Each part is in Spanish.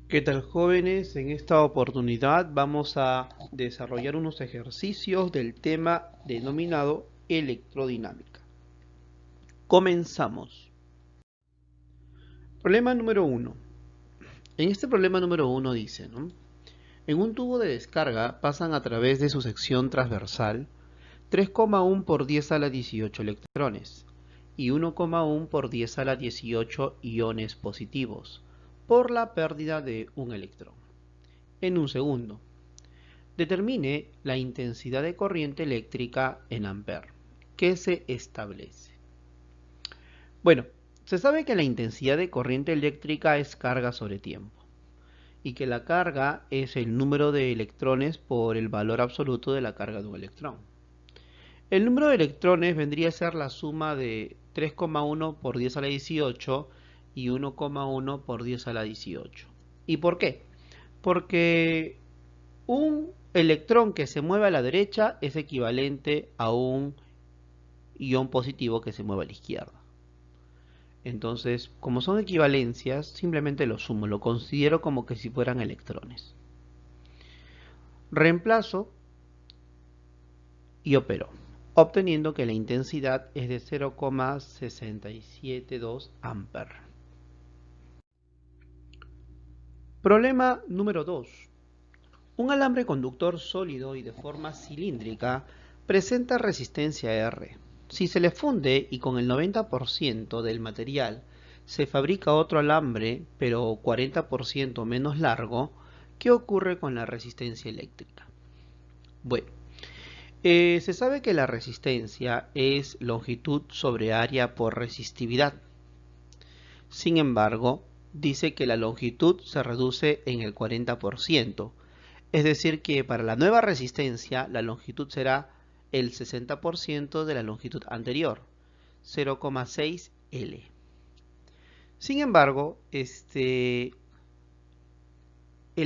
¿Qué tal, jóvenes? En esta oportunidad vamos a desarrollar unos ejercicios del tema denominado electrodinámica. Comenzamos. Problema número 1. En este problema número 1 dice, ¿no? En un tubo de descarga pasan a través de su sección transversal 3,1 por 10 a la 18 electrones y 1,1 por 10 a la 18 iones positivos por la pérdida de un electrón. En un segundo, determine la intensidad de corriente eléctrica en amperes que se establece. Bueno, se sabe que la intensidad de corriente eléctrica es carga sobre tiempo y que la carga es el número de electrones por el valor absoluto de la carga de un electrón. El número de electrones vendría a ser la suma de 3,1 por 10 a la 18 y 1,1 por 10 a la 18. ¿Y por qué? Porque un electrón que se mueve a la derecha es equivalente a un ion positivo que se mueve a la izquierda. Entonces, como son equivalencias, simplemente lo sumo, lo considero como que si fueran electrones. Reemplazo y opero, obteniendo que la intensidad es de 0,672 amperes. Problema número 2. Un alambre conductor sólido y de forma cilíndrica presenta resistencia R. Si se le funde y con el 90% del material se fabrica otro alambre, pero 40% menos largo, ¿qué ocurre con la resistencia eléctrica? Bueno, se sabe que la resistencia es longitud sobre área por resistividad. Sin embargo, dice que la longitud se reduce en el 40%. Es decir que para la nueva resistencia la longitud será el 60% de la longitud anterior, 0,6 L. Sin embargo, el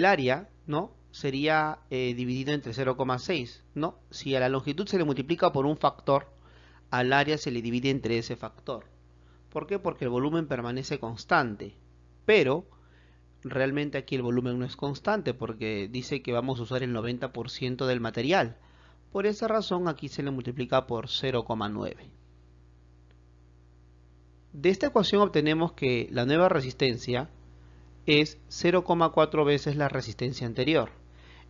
área, ¿no?, sería dividido entre 0,6, ¿no? Si a la longitud se le multiplica por un factor, al área se le divide entre ese factor. ¿Por qué? Porque el volumen permanece constante, pero realmente aquí el volumen no es constante porque dice que vamos a usar el 90% del material. Por esa razón aquí se le multiplica por 0,9. De esta ecuación obtenemos que la nueva resistencia es 0,4 veces la resistencia anterior.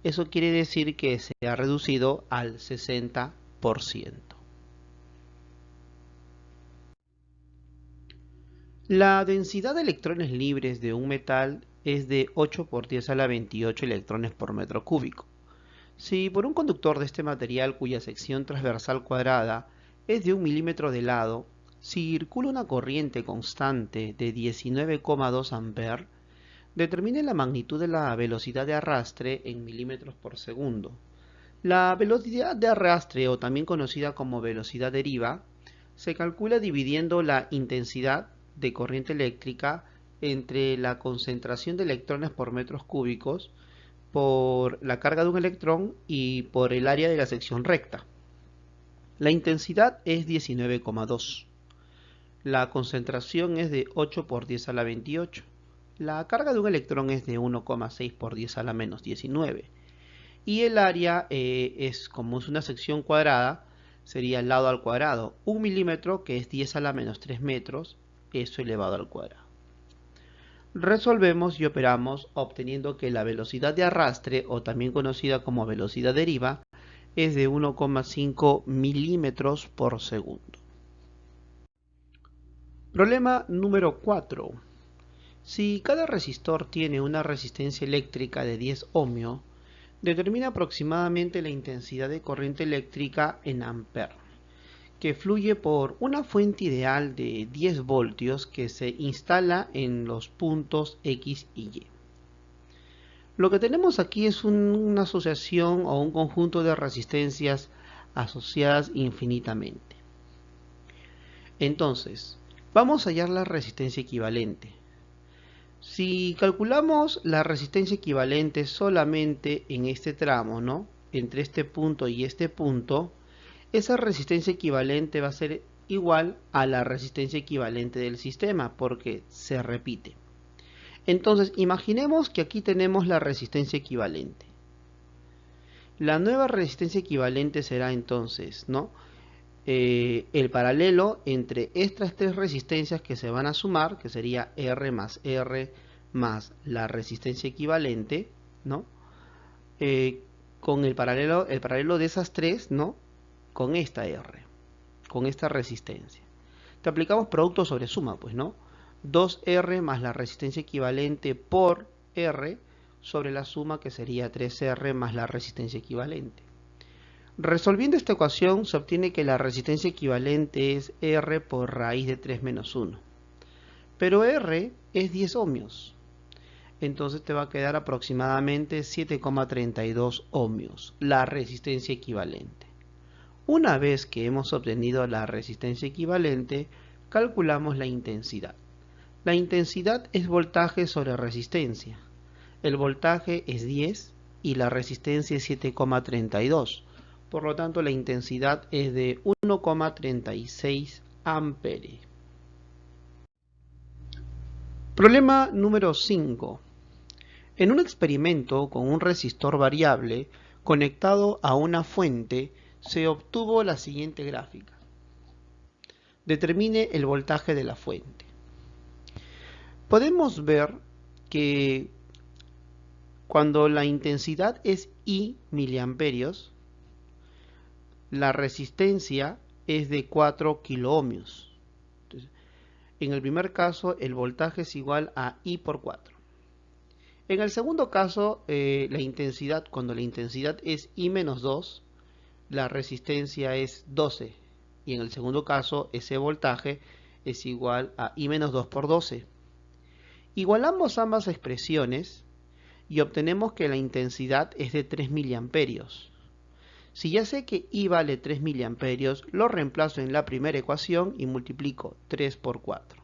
Eso quiere decir que se ha reducido al 60%. La densidad de electrones libres de un metal es de 8 por 10 a la 28 electrones por metro cúbico. Si por un conductor de este material cuya sección transversal cuadrada es de 1 milímetro de lado, circula una corriente constante de 19,2 amperes, determine la magnitud de la velocidad de arrastre en milímetros por segundo. La velocidad de arrastre, o también conocida como velocidad deriva, se calcula dividiendo la intensidad de corriente eléctrica entre la concentración de electrones por metros cúbicos por la carga de un electrón y por el área de la sección recta. La intensidad es 19,2. La concentración es de 8 por 10 a la 28. La carga de un electrón es de 1,6 por 10 a la menos 19. Y el área como es una sección cuadrada, sería el lado al cuadrado. 1 milímetro, que es 10 a la menos 3 metros, eso elevado al cuadrado. Resolvemos y operamos obteniendo que la velocidad de arrastre, o también conocida como velocidad deriva, es de 1,5 milímetros por segundo. Problema número 4. Si cada resistor tiene una resistencia eléctrica de 10 ohmios, determina aproximadamente la intensidad de corriente eléctrica en amperes, que fluye por una fuente ideal de 10 voltios que se instala en los puntos X y Y. Lo que tenemos aquí es una asociación o un conjunto de resistencias asociadas infinitamente. Entonces, vamos a hallar la resistencia equivalente. Si calculamos la resistencia equivalente solamente en este tramo, ¿no?, entre este punto y este punto, esa resistencia equivalente va a ser igual a la resistencia equivalente del sistema porque se repite. Entonces, imaginemos que aquí tenemos la resistencia equivalente. La nueva resistencia equivalente será entonces, ¿no? El paralelo entre estas tres resistencias que se van a sumar, que sería R más la resistencia equivalente, ¿no? Con el paralelo de esas tres, ¿no? Con esta R, con esta resistencia. Te aplicamos producto sobre suma, pues, ¿no? 2R más la resistencia equivalente por R sobre la suma que sería 3R más la resistencia equivalente. Resolviendo esta ecuación se obtiene que la resistencia equivalente es R por raíz de 3 menos 1. Pero R es 10 ohmios. Entonces te va a quedar aproximadamente 7,32 ohmios, la resistencia equivalente. Una vez que hemos obtenido la resistencia equivalente, calculamos la intensidad. La intensidad es voltaje sobre resistencia. El voltaje es 10 y la resistencia es 7,32. Por lo tanto, la intensidad es de 1,36 amperes. Problema número 5. En un experimento con un resistor variable conectado a una fuente, se obtuvo la siguiente gráfica. Determine el voltaje de la fuente. Podemos ver que cuando la intensidad es I miliamperios, la resistencia es de 4 kiloohmios. Entonces, en el primer caso, el voltaje es igual a I por 4. En el segundo caso, cuando la intensidad es I menos 2, la resistencia es 12. Y en el segundo caso, ese voltaje es igual a I menos 2 por 12. Igualamos ambas expresiones y obtenemos que la intensidad es de 3 miliamperios. Si ya sé que I vale 3 miliamperios, lo reemplazo en la primera ecuación y multiplico 3 por 4,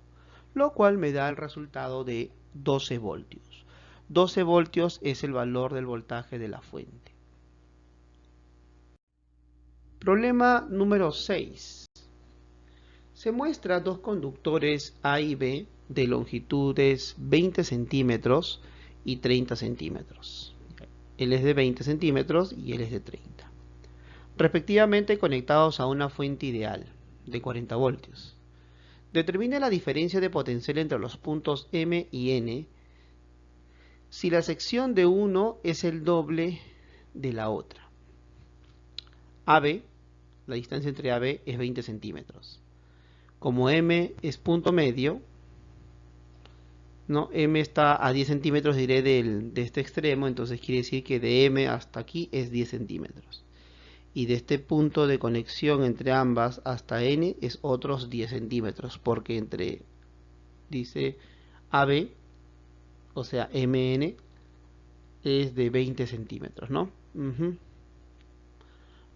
lo cual me da el resultado de 12 voltios. 12 voltios es el valor del voltaje de la fuente. Problema número 6. Se muestra dos conductores A y B de longitudes 20 centímetros y 30 centímetros. Él es de 20 centímetros y él es de 30. Respectivamente conectados a una fuente ideal de 40 voltios. Determine la diferencia de potencial entre los puntos M y N si la sección de uno es el doble de la otra. AB, la distancia entre AB es 20 centímetros. Como M es punto medio, ¿no? M está a 10 centímetros, diré, de este extremo, entonces quiere decir que de M hasta aquí es 10 centímetros. Y de este punto de conexión entre ambas hasta N es otros 10 centímetros, porque entre, dice, AB, o sea, MN, es de 20 centímetros, ¿no?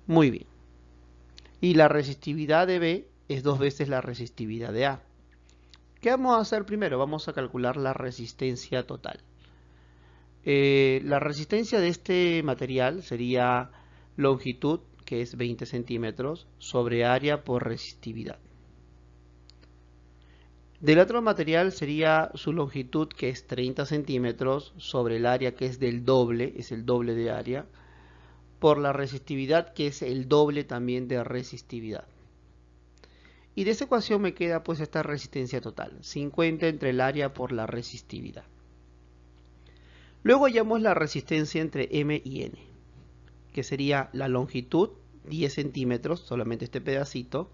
Muy bien. Y la resistividad de B es 2 veces la resistividad de A. ¿Qué vamos a hacer primero? Vamos a calcular la resistencia total. La resistencia de este material sería longitud, que es 20 centímetros, sobre área por resistividad. Del otro material sería su longitud, que es 30 centímetros, sobre el área, que es del doble, es el doble de área, por la resistividad, que es el doble también de resistividad. Y de esa ecuación me queda pues esta resistencia total, 50 entre el área por la resistividad. Luego hallamos la resistencia entre M y N, que sería la longitud, 10 centímetros, solamente este pedacito,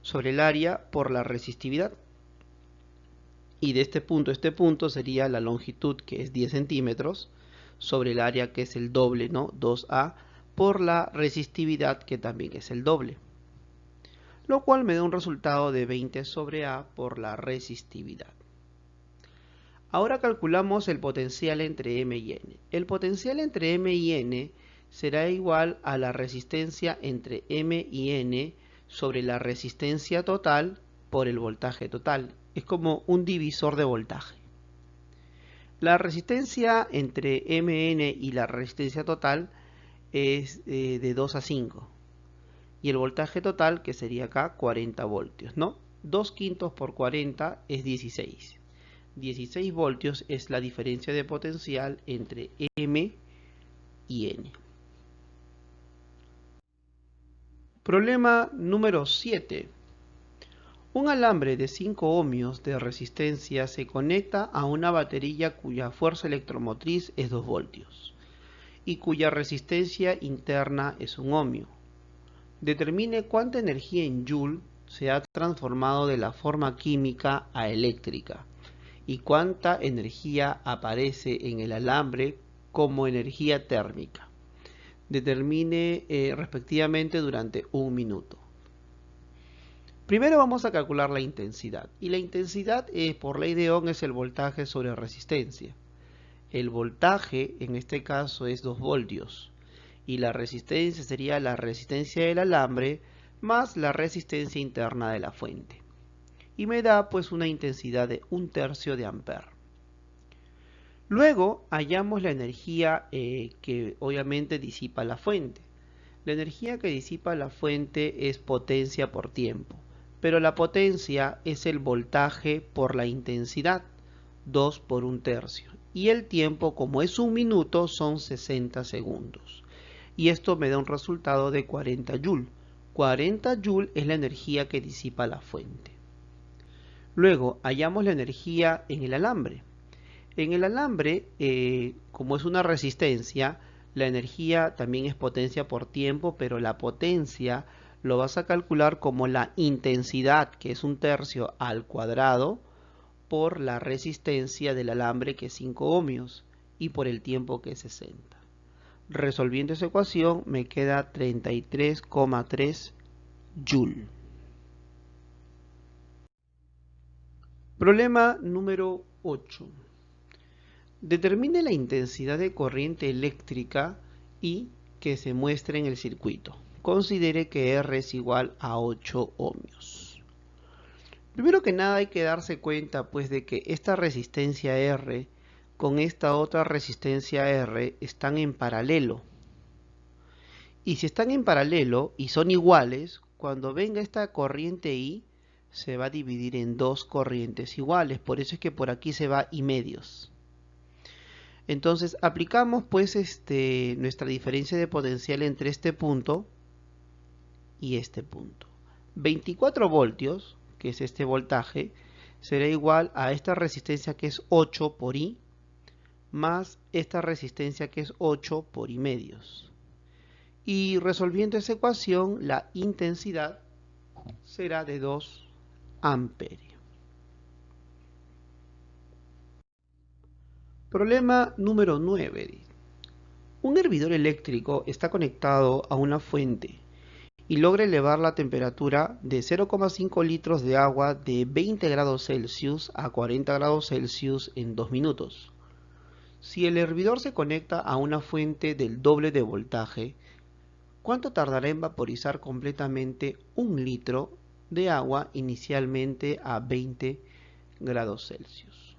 sobre el área por la resistividad. Y de este punto a este punto sería la longitud, que es 10 centímetros, sobre el área, que es el doble, ¿no? 2A, por la resistividad, que también es el doble. Lo cual me da un resultado de 20 sobre A por la resistividad. Ahora calculamos el potencial entre M y N. El potencial entre M y N será igual a la resistencia entre M y N sobre la resistencia total por el voltaje total. Es como un divisor de voltaje. La resistencia entre MN y la resistencia total es de 2 a 5. Y el voltaje total, que sería acá 40 voltios, ¿no? 2 quintos por 40 es 16. 16 voltios es la diferencia de potencial entre M y N. Problema número 7. Un alambre de 5 ohmios de resistencia se conecta a una batería cuya fuerza electromotriz es 2 voltios y cuya resistencia interna es 1 ohmio. Determine cuánta energía en Joule se ha transformado de la forma química a eléctrica y cuánta energía aparece en el alambre como energía térmica. Determine respectivamente durante 1 minuto. Primero vamos a calcular la intensidad, y la intensidad por ley de Ohm es el voltaje sobre resistencia. El voltaje en este caso es 2 voltios y la resistencia sería la resistencia del alambre más la resistencia interna de la fuente, y me da pues una intensidad de 1/3 de ampere. Luego hallamos la energía que obviamente disipa la fuente. La energía que disipa la fuente es potencia por tiempo, pero la potencia es el voltaje por la intensidad, 2 por 1/3, y el tiempo, como es 1 minuto, son 60 segundos. Y esto me da un resultado de 40 Joule. 40 Joule es la energía que disipa la fuente. Luego hallamos la energía en el alambre. En el alambre, como es una resistencia, la energía también es potencia por tiempo, pero la potencia lo vas a calcular como la intensidad, que es 1/3 al cuadrado, por la resistencia del alambre, que es 5 ohmios, y por el tiempo, que es 60. Resolviendo esa ecuación me queda 33,3 Joule. Problema número 8. Determine la intensidad de corriente eléctrica I que se muestra en el circuito. Considere que R es igual a 8 ohmios. Primero que nada hay que darse cuenta pues de que esta resistencia R con esta otra resistencia R están en paralelo. Y si están en paralelo y son iguales, cuando venga esta corriente I se va a dividir en dos corrientes iguales. Por eso es que por aquí se va I medios. Entonces aplicamos pues nuestra diferencia de potencial entre este punto y este punto. 24 voltios, que es este voltaje, será igual a esta resistencia que es 8 por I, más esta resistencia que es 8 por I medios. Y resolviendo esa ecuación, la intensidad será de 2 amperios. Problema número 9. Un hervidor eléctrico está conectado a una fuente y logra elevar la temperatura de 0,5 litros de agua de 20 grados Celsius a 40 grados Celsius en 2 minutos. Si el hervidor se conecta a una fuente del doble de voltaje, ¿cuánto tardará en vaporizar completamente 1 litro de agua inicialmente a 20 grados Celsius?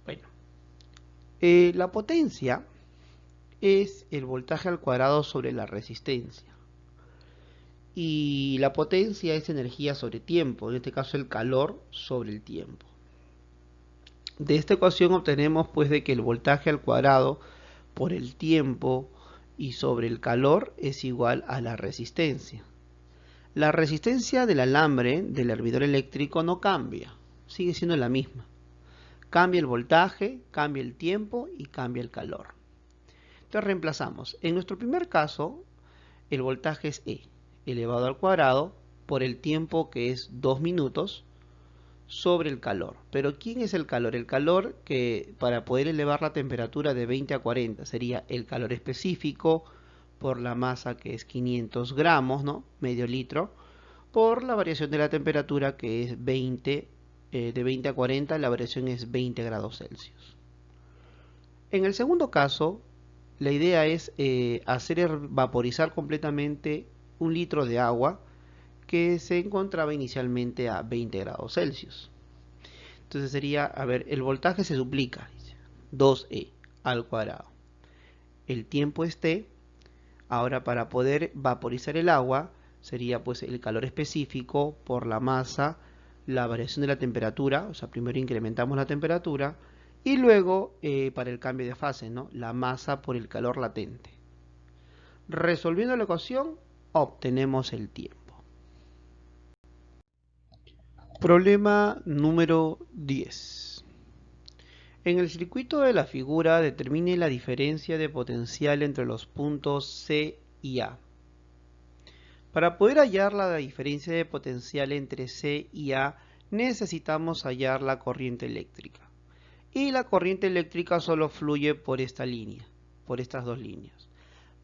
Bueno, la potencia es el voltaje al cuadrado sobre la resistencia. Y la potencia es energía sobre tiempo, en este caso el calor sobre el tiempo. De esta ecuación obtenemos pues de que el voltaje al cuadrado por el tiempo y sobre el calor es igual a la resistencia. La resistencia del alambre del hervidor eléctrico no cambia, sigue siendo la misma. Cambia el voltaje, cambia el tiempo y cambia el calor. Entonces reemplazamos. En nuestro primer caso, el voltaje es E elevado al cuadrado por el tiempo, que es 2 minutos, sobre el calor. Pero ¿quién es el calor? El calor que para poder elevar la temperatura de 20 a 40 sería el calor específico por la masa, que es 500 gramos, ¿no? Medio litro, por la variación de la temperatura, que es 20, de 20 a 40, la variación es 20 grados Celsius. En el segundo caso, la idea es hacer vaporizar completamente 1 litro de agua que se encontraba inicialmente a 20 grados Celsius. Entonces sería, a ver, el voltaje se duplica, 2E al cuadrado. El tiempo es T. Ahora, para poder vaporizar el agua, sería pues el calor específico por la masa la variación de la temperatura, o sea, primero incrementamos la temperatura, y luego para el cambio de fase, ¿no? La masa por el calor latente. Resolviendo la ecuación, obtenemos el tiempo. Problema número 10. En el circuito de la figura determine la diferencia de potencial entre los puntos C y A. Para poder hallar la diferencia de potencial entre C y A, necesitamos hallar la corriente eléctrica. Y la corriente eléctrica solo fluye por esta línea, por estas dos líneas.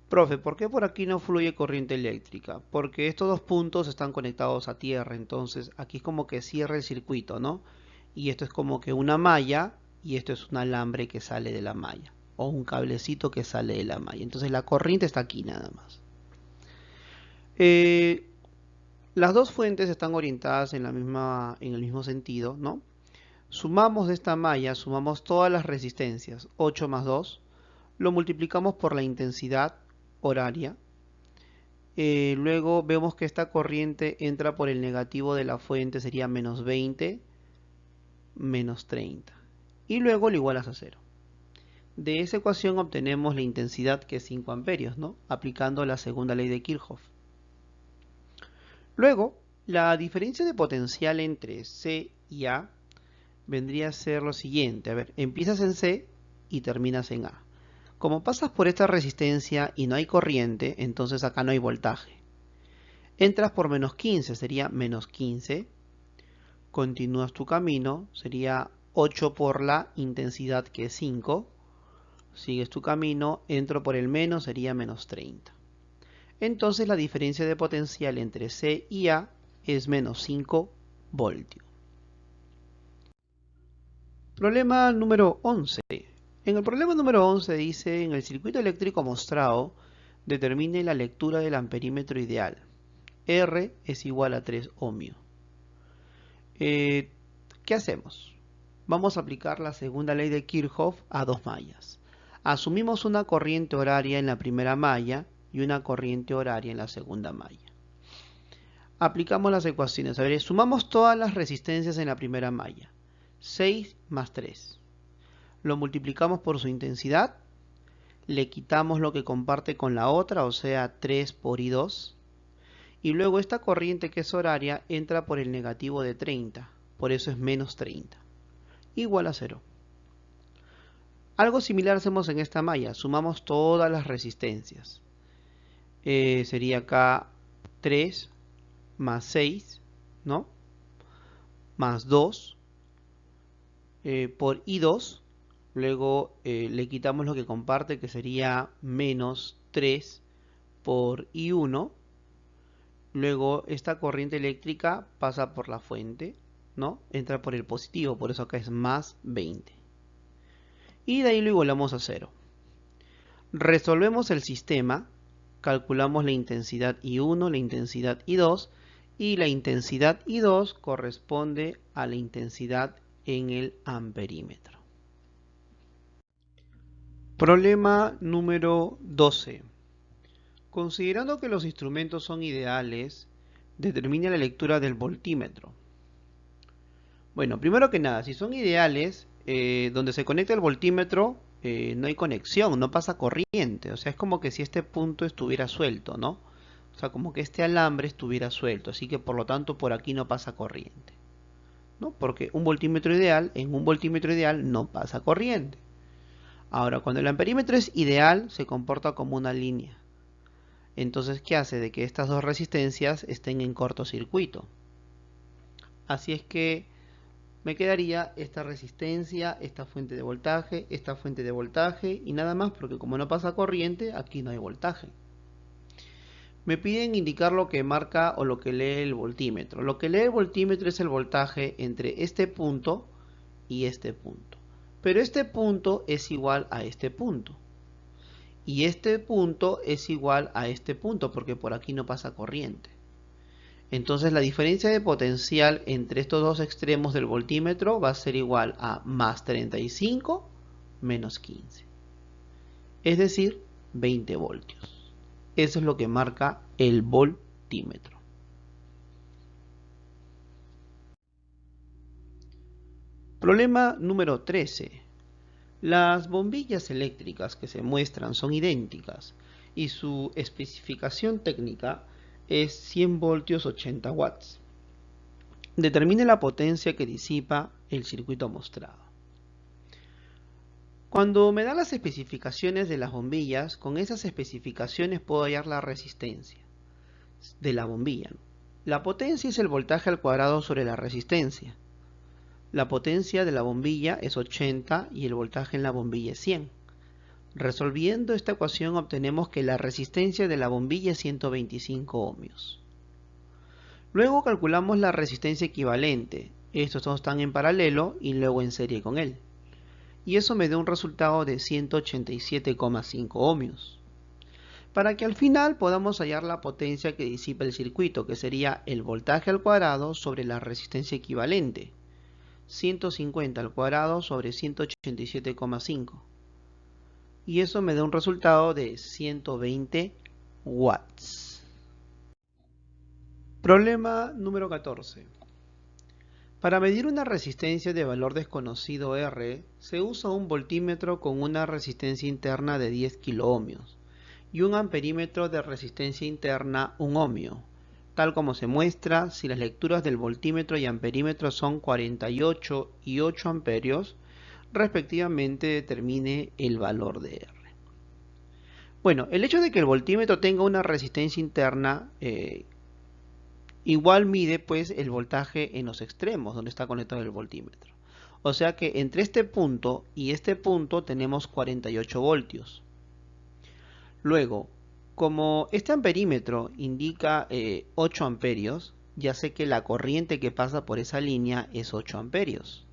Profe, ¿por qué por aquí no fluye corriente eléctrica? Porque estos dos puntos están conectados a tierra, entonces aquí es como que cierra el circuito, ¿no? Y esto es como que una malla y esto es un alambre que sale de la malla, o un cablecito que sale de la malla. Entonces la corriente está aquí nada más. Las dos fuentes están orientadas en el mismo sentido, ¿no? Sumamos de esta malla, sumamos todas las resistencias, 8 más 2, lo multiplicamos por la intensidad horaria. Luego vemos que esta corriente entra por el negativo de la fuente, sería menos 20, menos 30. Y luego lo igualas a 0. De esa ecuación obtenemos la intensidad, que es 5 amperios, ¿no? Aplicando la segunda ley de Kirchhoff. Luego, la diferencia de potencial entre C y A vendría a ser lo siguiente. A ver, empiezas en C y terminas en A. Como pasas por esta resistencia y no hay corriente, entonces acá no hay voltaje. Entras por menos 15, sería menos 15. Continúas tu camino, sería 8 por la intensidad, que es 5. Sigues tu camino, entro por el menos, sería menos 30. Entonces la diferencia de potencial entre C y A es menos 5 voltios. Problema número 11. En el problema número 11 dice, en el circuito eléctrico mostrado, determine la lectura del amperímetro ideal. R es igual a 3 ohmios. ¿Qué hacemos? Vamos a aplicar la segunda ley de Kirchhoff a dos mallas. Asumimos una corriente horaria en la primera malla y una corriente horaria en la segunda malla. Aplicamos las ecuaciones. A ver, sumamos todas las resistencias en la primera malla. 6 más 3. Lo multiplicamos por su intensidad, le quitamos lo que comparte con la otra, o sea 3 por I2, y luego esta corriente, que es horaria, entra por el negativo de 30, por eso es menos 30, igual a 0. Algo similar hacemos en esta malla, sumamos todas las resistencias. Sería acá 3 más 6, ¿no? Más 2 por I2. Luego le quitamos lo que comparte, que sería menos 3 por I1. Luego esta corriente eléctrica pasa por la fuente, ¿no? Entra por el positivo, por eso acá es más 20. Y de ahí lo igualamos a 0. Resolvemos el sistema, calculamos la intensidad I1, la intensidad I2, y la intensidad I2 corresponde a la intensidad en el amperímetro. Problema número 12. Considerando que los instrumentos son ideales, determina la lectura del voltímetro. Bueno, primero que nada, si son ideales, donde se conecta el voltímetro, no hay conexión, no pasa corriente. O sea, es como que si este punto estuviera suelto, ¿no? O sea, como que este alambre estuviera suelto. Así que por lo tanto por aquí no pasa corriente, ¿no? Porque en un voltímetro ideal no pasa corriente. Ahora, cuando el amperímetro es ideal, se comporta como una línea. Entonces, ¿qué hace? De que estas dos resistencias estén en cortocircuito. Así es que me quedaría esta resistencia, esta fuente de voltaje, esta fuente de voltaje y nada más, porque como no pasa corriente, aquí no hay voltaje. Me piden indicar lo que marca o lo que lee el voltímetro. Lo que lee el voltímetro es el voltaje entre este punto y este punto. Pero este punto es igual a este punto. Y este punto es igual a este punto, porque por aquí no pasa corriente. Entonces la diferencia de potencial entre estos dos extremos del voltímetro va a ser igual a más 35 menos 15. Es decir, 20 voltios. Eso es lo que marca el voltímetro. Problema número 13. Las bombillas eléctricas que se muestran son idénticas y su especificación técnica es 100 voltios 80 watts. Determine la potencia que disipa el circuito mostrado. Cuando me da las especificaciones de las bombillas, con esas especificaciones puedo hallar la resistencia de la bombilla. La potencia es el voltaje al cuadrado sobre la resistencia. La potencia de la bombilla es 80 y el voltaje en la bombilla es 100. Resolviendo esta ecuación obtenemos que la resistencia de la bombilla es 125 ohmios. Luego calculamos la resistencia equivalente. Estos dos están en paralelo y luego en serie con él. Y eso me da un resultado de 187,5 ohmios. Para que al final podamos hallar la potencia que disipa el circuito, que sería el voltaje al cuadrado sobre la resistencia equivalente. 150 al cuadrado sobre 187,5. Y eso me da un resultado de 120 watts. Problema número 14. Para medir una resistencia de valor desconocido R, se usa un voltímetro con una resistencia interna de 10 kiloohmios y un amperímetro de resistencia interna 1 ohmio, tal como se muestra si las lecturas del voltímetro y amperímetro son 48 y 8 amperios, respectivamente determine el valor de R. Bueno, el hecho de que el voltímetro tenga una resistencia interna igual mide pues el voltaje en los extremos donde está conectado el voltímetro. O sea que entre este punto y este punto tenemos 48 voltios. Luego, como este amperímetro indica 8 amperios, ya sé que la corriente que pasa por esa línea es 8 amperios.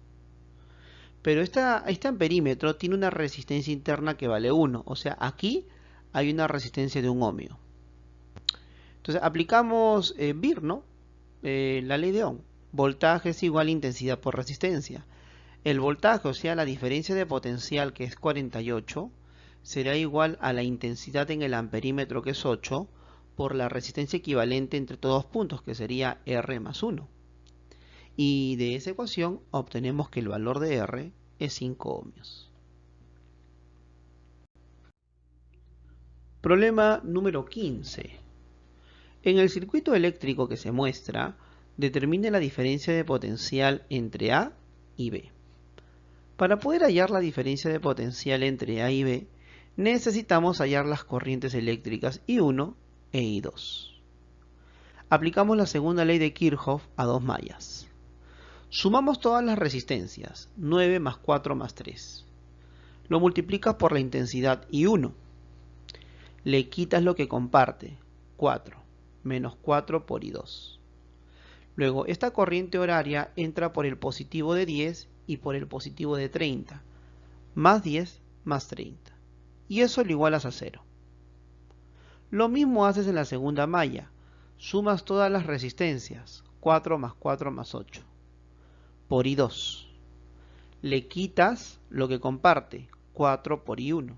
Pero este amperímetro tiene una resistencia interna que vale 1, o sea, aquí hay una resistencia de 1 ohmio. Entonces aplicamos BIR, ¿no? La ley de Ohm. Voltaje es igual a intensidad por resistencia. El voltaje, o sea, la diferencia de potencial, que es 48, será igual a la intensidad en el amperímetro, que es 8, por la resistencia equivalente entre todos puntos, que sería R más 1. Y de esa ecuación obtenemos que el valor de R es 5 ohmios. Problema número 15. En el circuito eléctrico que se muestra, determine la diferencia de potencial entre A y B. Para poder hallar la diferencia de potencial entre A y B, necesitamos hallar las corrientes eléctricas I1 e I2. Aplicamos la segunda ley de Kirchhoff a dos mallas. Sumamos todas las resistencias, 9 más 4 más 3. Lo multiplicas por la intensidad I1. Le quitas lo que comparte, 4, menos 4 por I2. Luego, esta corriente horaria entra por el positivo de 10 y por el positivo de 30, más 10 más 30. Y eso lo igualas a 0. Lo mismo haces en la segunda malla. Sumas todas las resistencias, 4 más 4 más 8, por I2. Le quitas lo que comparte, 4 por I1.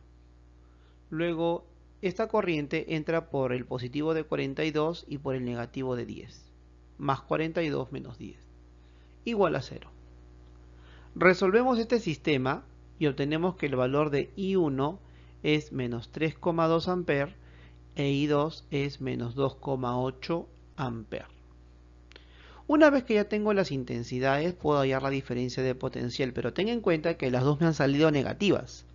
Luego, esta corriente entra por el positivo de 42 y por el negativo de 10. Más 42 menos 10. Igual a 0. Resolvemos este sistema y obtenemos que el valor de I1 es menos 3,2 amperes e I2 es menos 2,8 amperes. Una vez que ya tengo las intensidades, puedo hallar la diferencia de potencial, pero ten en cuenta que las dos me han salido negativas.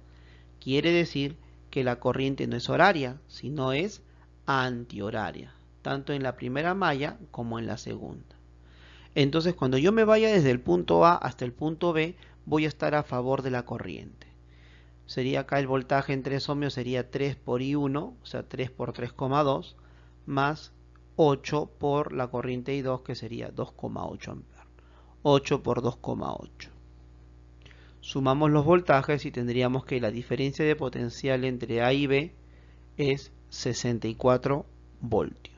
Quiere decir que la corriente no es horaria, sino es antihoraria, tanto en la primera malla como en la segunda. Entonces, cuando yo me vaya desde el punto A hasta el punto B, voy a estar a favor de la corriente. Sería acá el voltaje en 3 ohmios sería 3 por I1, o sea 3 por 3,2, más 8 por la corriente I2, que sería 2,8 amperes. 8 por 2,8. Sumamos los voltajes y tendríamos que la diferencia de potencial entre A y B es 64 voltios.